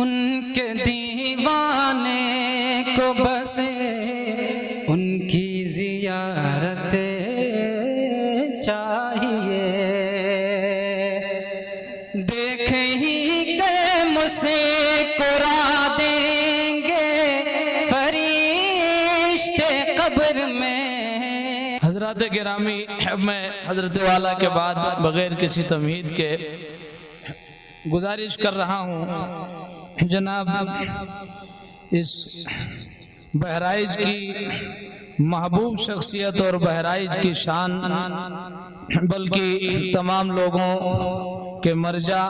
ان کے دیوانے کو بس ان کی زیارت چاہیے، دیکھ ہی کے مسکرا دیں گے فرشتے قبر میں۔ حضرات گرامی، میں حضرت والا کے بعد بغیر کسی تمہید کے گزارش کر رہا ہوں، جناب اس بہرائچ کی محبوب شخصیت اور بہرائچ کی شان، بلکہ تمام لوگوں کے مرجع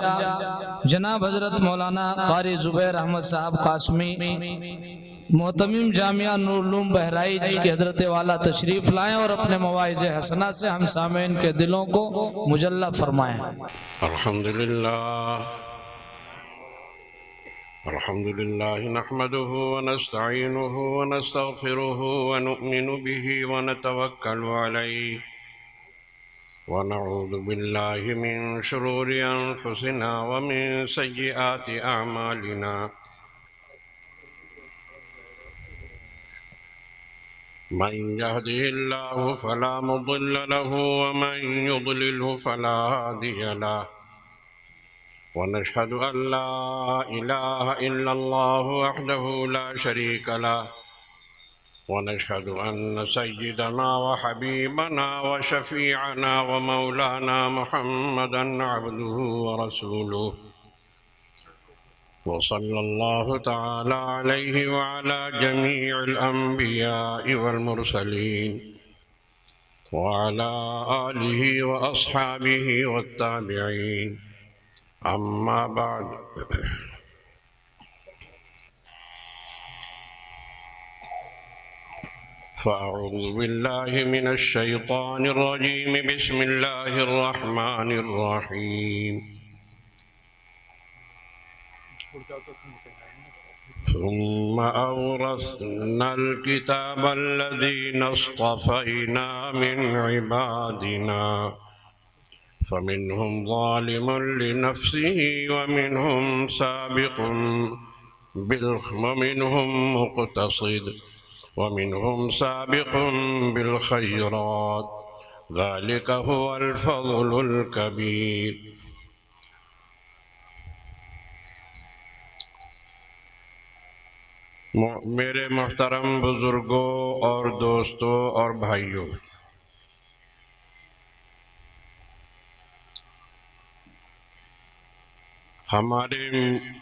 جناب حضرت مولانا قاری زبیر احمد صاحب قاسمی محتمم جامعہ نور العلوم بہرائچ کی حضرت والا تشریف لائیں اور اپنے مواعظ حسنہ سے ہم سامعین کے دلوں کو مجلہ فرمائیں۔ الحمدللہ نحمده ونستعینه ونستغفره ونؤمن به ونتوکل علیہ ونعوذ باللہ من شرور انفسنا ومن سیئات اعمالنا، من يهده الله فلا مضل له ومن يضلله فلا هادي له، ونشهد أن لا إله إلا الله وحده لا شريك له، ونشهد أن سيدنا وحبيبنا وشفيعنا ومولانا محمدا عبده ورسوله، وصلى الله تعالى عليه وعلى جميع الأنبياء والمرسلين وعلى آله وأصحابه والتابعين، أما بعد فأعوذ بالله من الشيطان الرجيم، بسم الله الرحمن الرحيم، ثم أورثنا الكتاب الذين اصطفينا من عبادنا فمنهم ظالم لنفسه ومنهم سابق ومنهم مقتصد ومنهم سابق بالخيرات، ذلك هو الفضل الكبير۔ میرے محترم بزرگوں اور دوستوں اور بھائیوں، ہمارے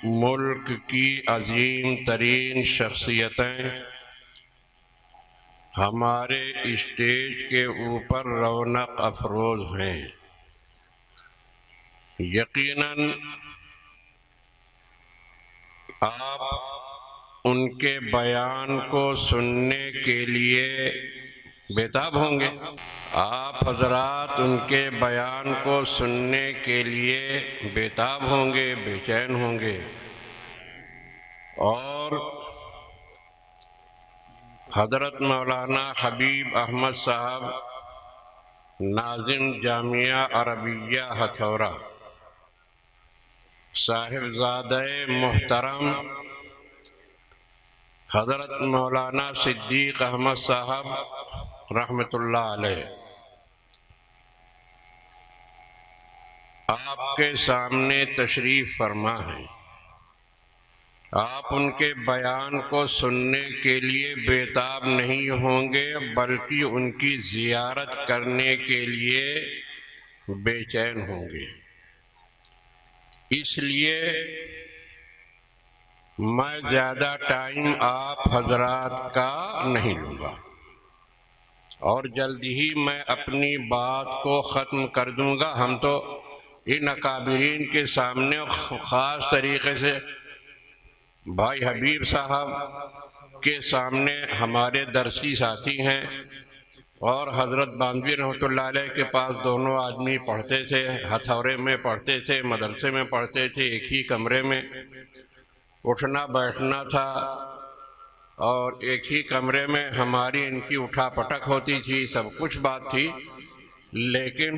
ملک کی عظیم ترین شخصیتیں ہمارے اسٹیج کے اوپر رونق افروز ہیں۔ یقیناً آپ ان کے بیان کو سننے کے لیے بےتاب ہوں گے، آپ حضرات ان کے بیان کو سننے کے لیے بےتاب ہوں گے، بے چین ہوں گے، اور حضرت مولانا حبیب احمد صاحب ناظم جامعہ عربیہ ہتھورا صاحبزادہ محترم حضرت مولانا صدیق احمد صاحب رحمۃ اللہ علیہ آپ کے سامنے تشریف فرما ہیں۔ آپ ان کے بیان کو سننے کے لیے بےتاب نہیں ہوں گے، بلکہ ان کی زیارت کرنے کے لیے بے چین ہوں گے۔ اس لیے میں زیادہ ٹائم آپ حضرات کا نہیں لوں گا، اور جلد ہی میں اپنی بات کو ختم کر دوں گا۔ ہم تو ان اکابرین کے سامنے خاص طریقے سے بھائی حبیب صاحب کے سامنے ہمارے درسی ساتھی ہیں، اور حضرت باندھوی رحمۃ اللہ علیہ کے پاس دونوں آدمی پڑھتے تھے، ہتھورے میں پڑھتے تھے، مدرسے میں پڑھتے تھے، ایک ہی کمرے میں اٹھنا بیٹھنا تھا، اور ایک ہی کمرے میں ہماری ان کی اٹھا پٹک ہوتی تھی، سب کچھ بات تھی، لیکن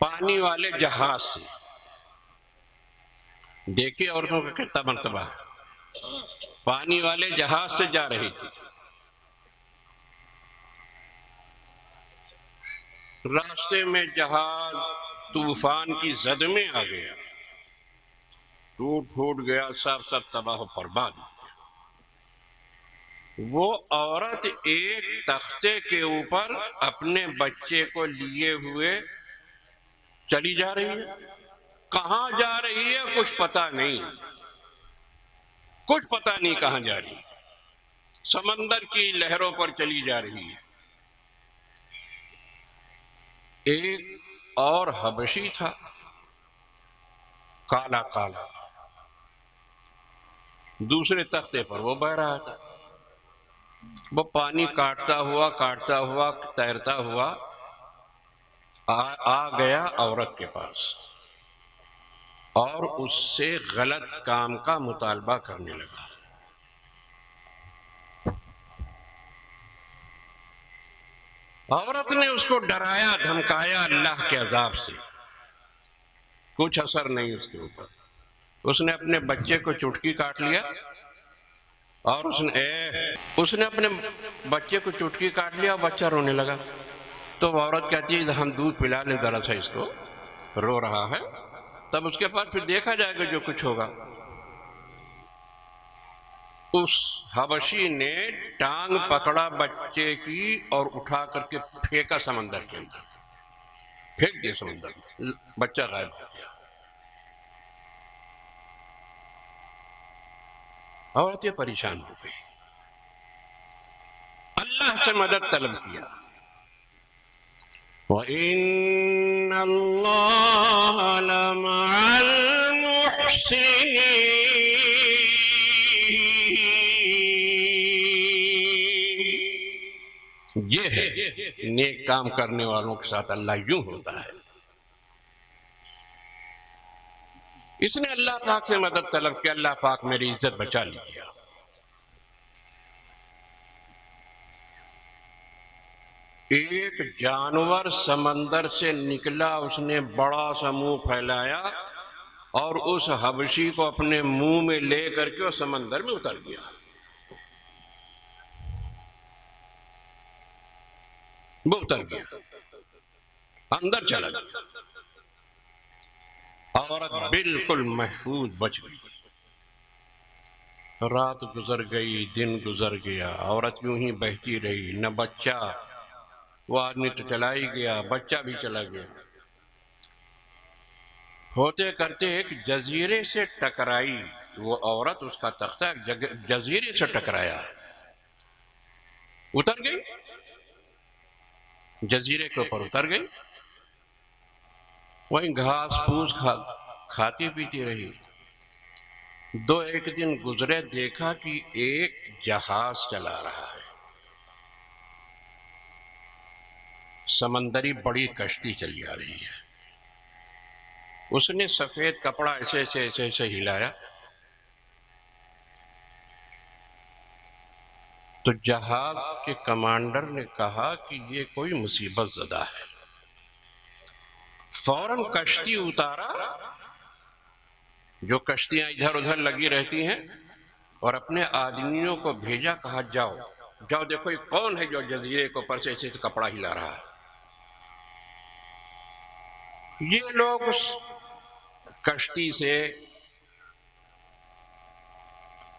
پانی والے جہاز سے. دیکھیے عورتوں کا کتنا مرتبہ ہے. پانی والے جہاز سے جا رہی تھی. راستے میں جہاز طوفان کی زد میں آ گیا, ٹوٹ پھوٹ گیا, سب تباہ و برباد. وہ عورت ایک تختے کے اوپر اپنے بچے کو لیے ہوئے چلی جا رہی ہے. کہاں جا رہی ہے کچھ پتہ نہیں, کچھ پتہ نہیں کہاں جا رہی ہے. سمندر کی لہروں پر چلی جا رہی ہے. ایک اور حبشی تھا, کالا کالا, دوسرے تختے پر وہ بہ رہا تھا. وہ پانی کاٹتا ہوا تیرتا ہوا آ گیا عورت کے پاس اور اس سے غلط کام کا مطالبہ کرنے لگا. عورت نے اس کو ڈرایا دھمکایا اللہ کے عذاب سے, کچھ اثر نہیں اس کے اوپر. اس نے اپنے بچے کو چٹکی کاٹ لیا اور اس نے اپنے بچے کو چٹکی کاٹ لیا اور بچہ رونے لگا. تو وہ عورت کہتی ہے ہم دودھ پلا لیں ذرا سا, اس کو رو رہا ہے, تب اس کے بعد پھر دیکھا جائے گا جو کچھ ہوگا. اس حبشی نے ٹانگ پکڑا بچے کی اور اٹھا کر کے پھینکا سمندر کے اندر, پھینک دیا سمندر میں. بچہ غائب ہو گیا. عورت یہ پریشان ہو گئی, اللہ سے مدد طلب کیا. وَإِنَّ اللَّهَ لَمَعَ الْمُحْسِنِينَ. یہ ہے نیک کام کرنے والوں کے ساتھ اللہ یوں ہوتا ہے. اس نے اللہ پاک سے مدد طلب کیا, اللہ پاک میری عزت بچا لیا. ایک جانور سمندر سے نکلا, اس نے بڑا سا منہ پھیلایا اور اس حبشی کو اپنے منہ میں لے کر کے وہ سمندر میں اتر گیا. وہ اتر گیا, اندر چلا گیا. عورت بالکل محفوظ بچ گئی. رات گزر گئی, دن گزر گیا, عورت یوں ہی بہتی رہی. نہ بچہ, وہ آدمی تو چلا ہی گیا, بچہ بھی چلا گیا. ہوتے کرتے ایک جزیرے سے ٹکرائی وہ عورت. اس کا تختہ جزیرے سے ٹکرایا, اتر گئی, جزیرے کے اوپر اتر گئی. وہیں گھاس پھوس کھاتی پیتی رہی. دو ایک دن گزرے, دیکھا کہ ایک جہاز چلا رہا ہے, سمندری بڑی کشتی چلی آ رہی ہے. اس نے سفید کپڑا ایسے ہلایا تو جہاز کے کمانڈر نے کہا کہ یہ کوئی مصیبت زدہ ہے. فوراً کشتی اتارا, جو کشتیاں ادھر ادھر لگی رہتی ہیں, اور اپنے آدمیوں کو بھیجا, کہا جاؤ دیکھو یہ کون ہے جو جزیرے کو پر سے ایسے کپڑا ہلا رہا ہے. یہ لوگ اس کشتی سے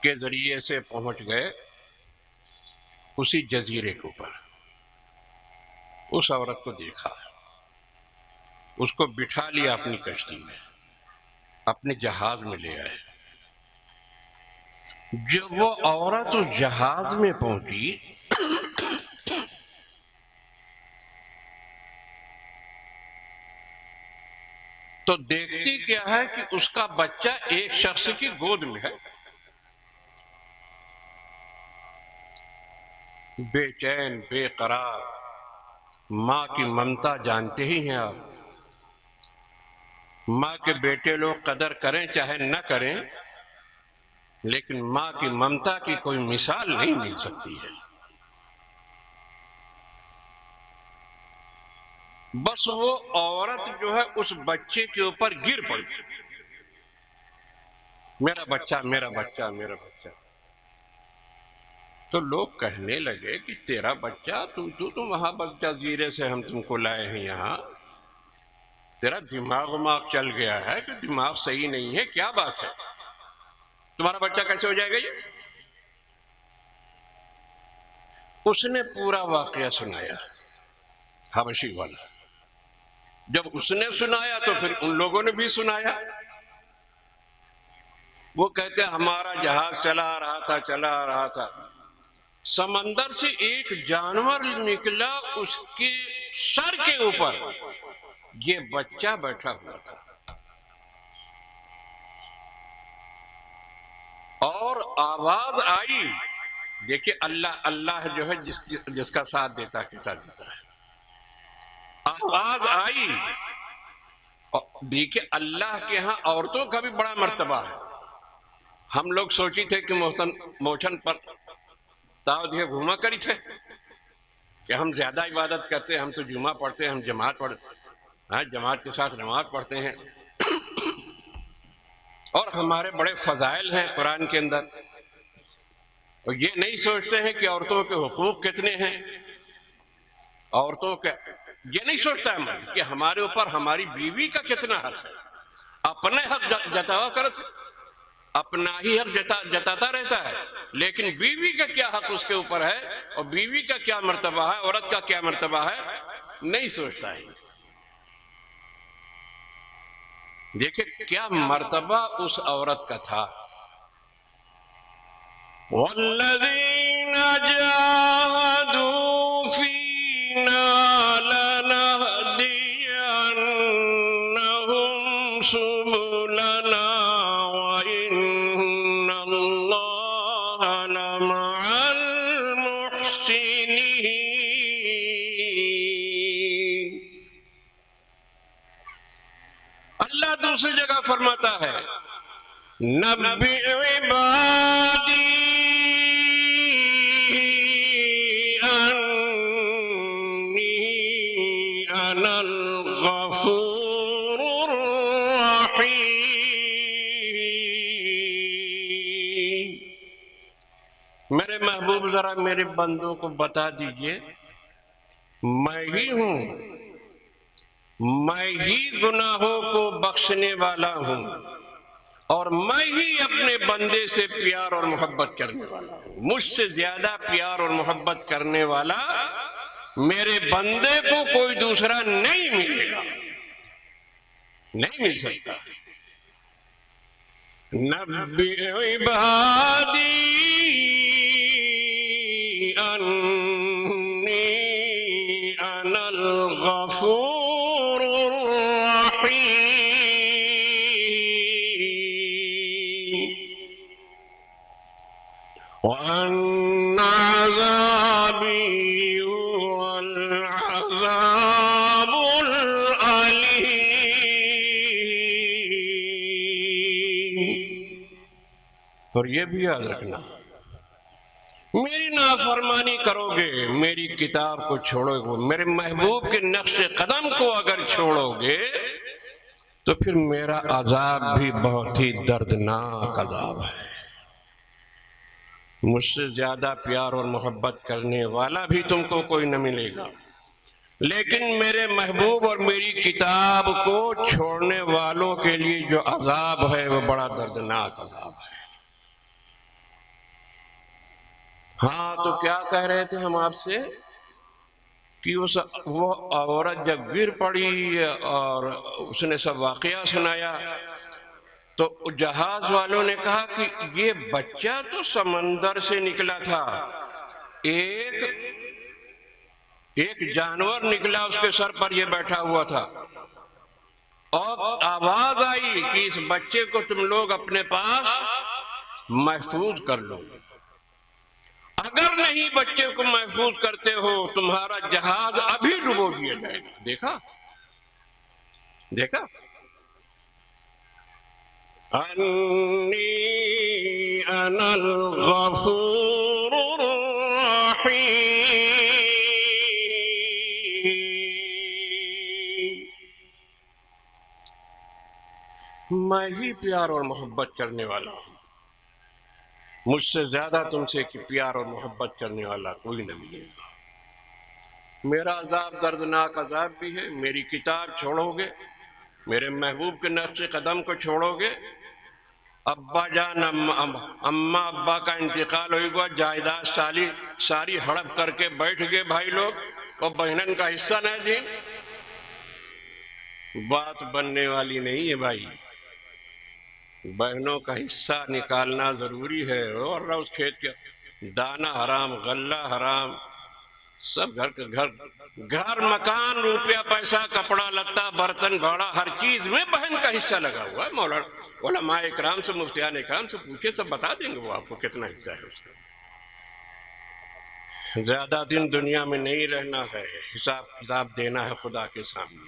کے ذریعے سے پہنچ گئے اسی جزیرے کے اوپر. اس عورت کو دیکھا, اس کو بٹھا لیا اپنی کشتی میں, اپنے جہاز میں لے آئے. جب وہ عورت اس جہاز میں پہنچی تو دیکھتی کیا ہے کہ اس کا بچہ ایک شخص کی گود میں ہے. بے چین, بے قرار. ماں کی ممتا جانتے ہی ہیں آپ, ماں کے بیٹے لوگ قدر کریں چاہے نہ کریں, لیکن ماں کی ممتا کی کوئی مثال نہیں مل سکتی ہے. بس وہ عورت جو ہے اس بچے کے اوپر گر پڑی، میرا بچہ میرا بچہ میرا بچہ۔ تو لوگ کہنے لگے کہ تیرا بچہ، تم وہاں بس جزیرے سے ہم تم کو لائے ہیں یہاں، تیرا دماغ چل گیا ہے کہ دماغ صحیح نہیں ہے، کیا بات ہے، تمہارا بچہ کیسے ہو جائے گا یہ؟ اس نے پورا واقعہ سنایا، حبشی والا۔ جب اس نے سنایا تو پھر ان لوگوں نے بھی سنایا۔ وہ کہتے ہیں ہمارا جہاز چلا آ رہا تھا، سمندر سے ایک جانور نکلا، اس کے سر کے اوپر یہ بچہ بیٹھا ہوا تھا، اور آواز آئی۔ دیکھیں اللہ جو ہے جس کا ساتھ دیتا ہے کے ساتھ دیتا ہے۔ آواز آئی، دیکھیں اللہ کے ہاں عورتوں کا بھی بڑا مرتبہ ہے۔ ہم لوگ سوچی تھے کہ موچن پر تاؤ دیے گھوما کری تھے کہ ہم زیادہ عبادت کرتے ہیں، ہم تو جمعہ پڑھتے ہیں، ہم جماعت کے ساتھ نماز پڑھتے ہیں، اور ہمارے بڑے فضائل ہیں قرآن کے اندر، اور یہ نہیں سوچتے ہیں کہ عورتوں کے حقوق کتنے ہیں، عورتوں کے یہ نہیں سوچتا ہے مرد کہ ہمارے اوپر ہماری بیوی کا کتنا حق ہے۔ اپنے حق جتاوا کرتا، اپنا ہی حق جتاتا رہتا ہے، لیکن بیوی کا کیا حق اس کے اوپر ہے، اور بیوی کا کیا مرتبہ ہے، عورت کا کیا مرتبہ ہے، نہیں سوچتا ہے۔ دیکھیں کیا مرتبہ اس عورت کا تھا۔ وَالَّذِينَ جَاهَدُوا فِينَا لَنَهْدِيَنَّهُمْ سُبُلَنَا وَإِنَّ اللَّهَ لَمَعَ الْمُحْسِنِينَ۔ اللہ دوسری جگہ فرماتا ہے نبئ عبادی الغفور الرحیم۔ میرے محبوب ذرا میرے بندوں کو بتا دیجئے، میں ہی ہوں، میں ہی گناہوں کو بخشنے والا ہوں، اور میں ہی اپنے بندے سے پیار اور محبت کرنے والا ہوں۔ مجھ سے زیادہ پیار اور محبت کرنے والا میرے بندے کو کوئی دوسرا نہیں ملے گا، نہیں مل سکتا۔ نبئ عبادی انی انا الغفور الرحیم وان عذابی هو العذاب العلیم۔ اور یہ بھی یاد رکھنا، میری نافرمانی کرو گے، میری کتاب کو چھوڑو گے، میرے محبوب کے نقش قدم کو اگر چھوڑو گے تو پھر میرا عذاب بھی بہت ہی دردناک عذاب ہے۔ مجھ سے زیادہ پیار اور محبت کرنے والا بھی تم کو کوئی نہ ملے گا، لیکن میرے محبوب اور میری کتاب کو چھوڑنے والوں کے لیے جو عذاب ہے وہ بڑا دردناک عذاب ہے۔ ہاں تو کیا کہہ رہے تھے ہم آپ سے کہ وہ عورت جب گر پڑی اور اس نے سب واقعہ سنایا تو جہاز والوں نے کہا کہ یہ بچہ تو سمندر سے نکلا تھا، ایک جانور نکلا اس کے سر پر یہ بیٹھا ہوا تھا، اور آواز آئی کہ اس بچے کو تم لوگ اپنے پاس محفوظ کر لو، اگر نہیں بچے کو محفوظ کرتے ہو تمہارا جہاز ابھی ڈبو دیا جائے گا۔ دیکھا انی انا الغفور الرحیم۔ میں ہی پیار اور محبت کرنے والا ہوں، مجھ سے زیادہ تم سے کہ پیار اور محبت کرنے والا کوئی نہ ملے گا۔ میرا عذاب دردناک عذاب بھی ہے، میری کتاب چھوڑو گے، میرے محبوب کے نقش قدم کو چھوڑو گے، ابا جان اماں ابا کا انتقال ہوئے گا، جائیداد ساری ہڑپ کر کے بیٹھ گئے بھائی لوگ، اور بہنن کا حصہ نہ دیں، بات بننے والی نہیں ہے بھائی۔ بہنوں کا حصہ نکالنا ضروری ہے، اور اس کھیت کے دانہ حرام، غلہ حرام، سب گھر مکان، روپیہ پیسہ، کپڑا لتا، برتن بھاڑا، ہر چیز میں بہن کا حصہ لگا ہوا ہے۔ مولانا علماء اکرام سے، مفتیان اکرام سے پوچھے، سب بتا دیں گے وہ آپ کو کتنا حصہ ہے اس کا۔ زیادہ دن دنیا میں نہیں رہنا ہے، حساب کتاب دینا ہے خدا کے سامنے۔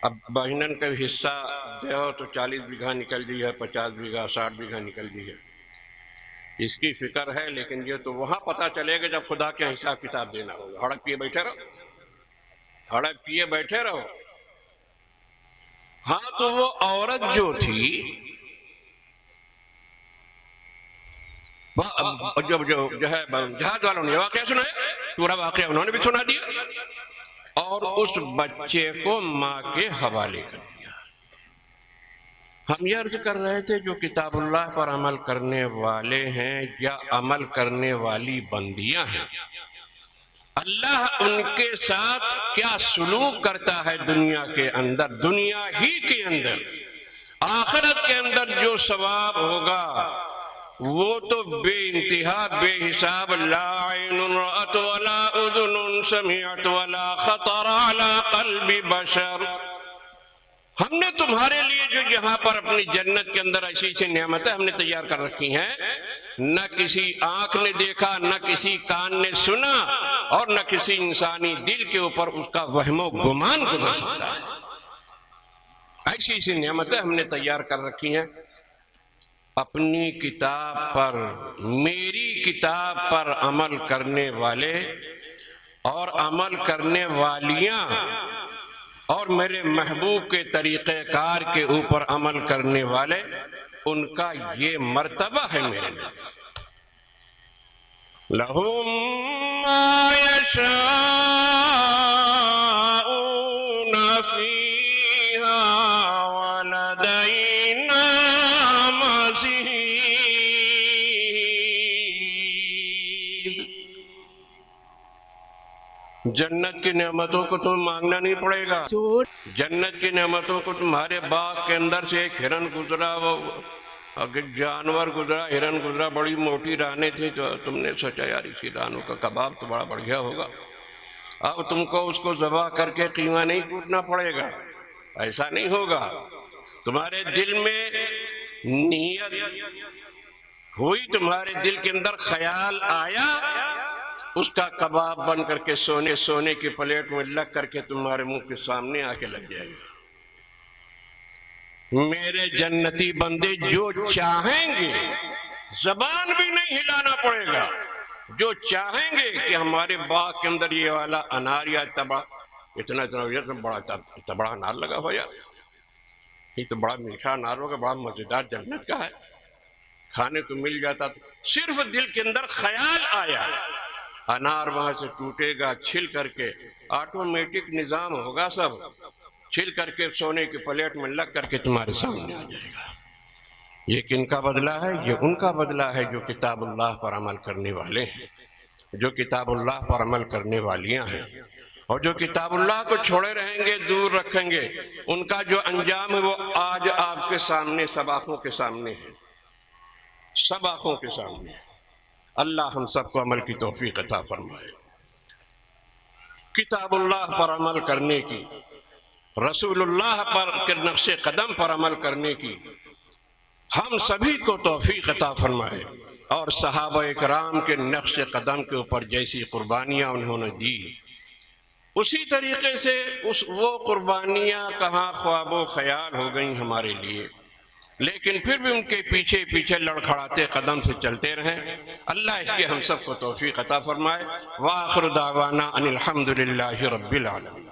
اب بہنن کا حصہ دو تو 40 بیگھا نکل دی ہے، 50 بیگھا، 60 بیگھا نکل دی ہے، اس کی فکر ہے، لیکن یہ تو وہاں پتہ چلے گا جب خدا کے حساب کتاب دینا ہوگا۔ ہڑپ پیے بیٹھے رہو، ہڑپ پیے بیٹھے رہو۔ ہاں تو وہ عورت جو تھی، جو ہے جہاز والوں نے واقعہ سنا ہے، پورا واقعہ انہوں نے بھی سنا دیا، اور اس بچے کو ماں کے حوالے کر دیا۔ ہم یہ عرض کر رہے تھے جو کتاب اللہ پر عمل کرنے والے ہیں یا عمل کرنے والی بندیاں ہیں، اللہ ان کے ساتھ کیا سلوک کرتا ہے دنیا کے اندر، دنیا ہی کے اندر، آخرت کے اندر جو ثواب ہوگا وہ تو بے انتہا بے حساب، لا عین رأت ولا اذن سمعت ولا خطر على قلب بشر۔ ہم نے تمہارے لیے جو یہاں پر اپنی جنت کے اندر ایسی نعمتیں ہم نے تیار کر رکھی ہیں، نہ کسی آنکھ نے دیکھا، نہ کسی کان نے سنا، اور نہ کسی انسانی دل کے اوپر اس کا وہم و گمان گزر سکتا ہے۔ ایسی نعمتیں ہم نے تیار کر رکھی ہیں۔ اپنی کتاب پر، میری کتاب پر عمل کرنے والے اور عمل کرنے والیاں، اور میرے محبوب کے طریقہ کار کے اوپر عمل کرنے والے، ان کا یہ مرتبہ ہے میرے نبی۔ لَهُم مَّا يَشَاءُونَ فِيهَا وَلَدَيْنَا مَزِيدٌ۔ جنت کی نعمتوں کو تمہیں مانگنا نہیں پڑے گا۔ جنت کی نعمتوں کو، تمہارے باغ کے اندر سے ایک ہرن گزرا، وہ جانور گزرا، ہرن گزرا، بڑی موٹی رانیں تھی، تو تم نے سوچا یار اسی رانوں کا کباب تو بڑا بڑھیا ہوگا، اب تم کو اس کو ذبح کر کے قیمہ نہیں کوٹنا پڑے گا، ایسا نہیں ہوگا۔ تمہارے دل میں نیت ہوئی، تمہارے دل کے اندر خیال آیا، اس کا کباب بن کر کے سونے کی پلیٹ میں لگ کر کے تمہارے منہ کے سامنے آ کے لگ جائے گا۔ میرے جنتی بندے جو چاہیں گے، زبان بھی نہیں ہلانا پڑے گا، جو چاہیں گے کہ ہمارے باغ کے اندر یہ والا انار یا اتنا بڑا انار لگا ہوا، یار یہ تو بڑا میٹھا انار ہوگا، بڑا مزیدار جنت کا ہے، کھانے کو مل جاتا، تو صرف دل کے اندر خیال آیا، انار وہاں سے ٹوٹے گا، چھل کر کے، آٹومیٹک نظام ہوگا، سب چھل کر کے سونے کی پلیٹ میں لگ کر کے تمہارے سامنے آ جائے گا۔ یہ کن کا بدلہ ہے؟ یہ ان کا بدلہ ہے جو کتاب اللہ پر عمل کرنے والے ہیں، جو کتاب اللہ پر عمل کرنے والیاں ہیں، اور جو کتاب اللہ کو چھوڑے رہیں گے، دور رکھیں گے، ان کا جو انجام ہے وہ آج آپ کے سامنے، سب آنکھوں کے سامنے ہے، سب آنکھوں کے سامنے ہے۔ اللہ ہم سب کو عمل کی توفیق عطا فرمائے۔ کتاب اللہ پر عمل کرنے کی، رسول اللہ پر کے نقش قدم پر عمل کرنے کی ہم سبھی کو توفیق عطا فرمائے، اور صحابہ اکرام کے نقش قدم کے اوپر جیسی قربانیاں انہوں نے دی، اسی طریقے سے وہ قربانیاں کہاں خواب و خیال ہو گئیں ہمارے لیے، لیکن پھر بھی ان کے پیچھے پیچھے لڑکھڑاتے قدم سے چلتے رہیں۔ اللہ اس کے ہم سب کو توفیق عطا فرمائے۔ وآخر دعوانا ان الحمدللہ رب العالمین۔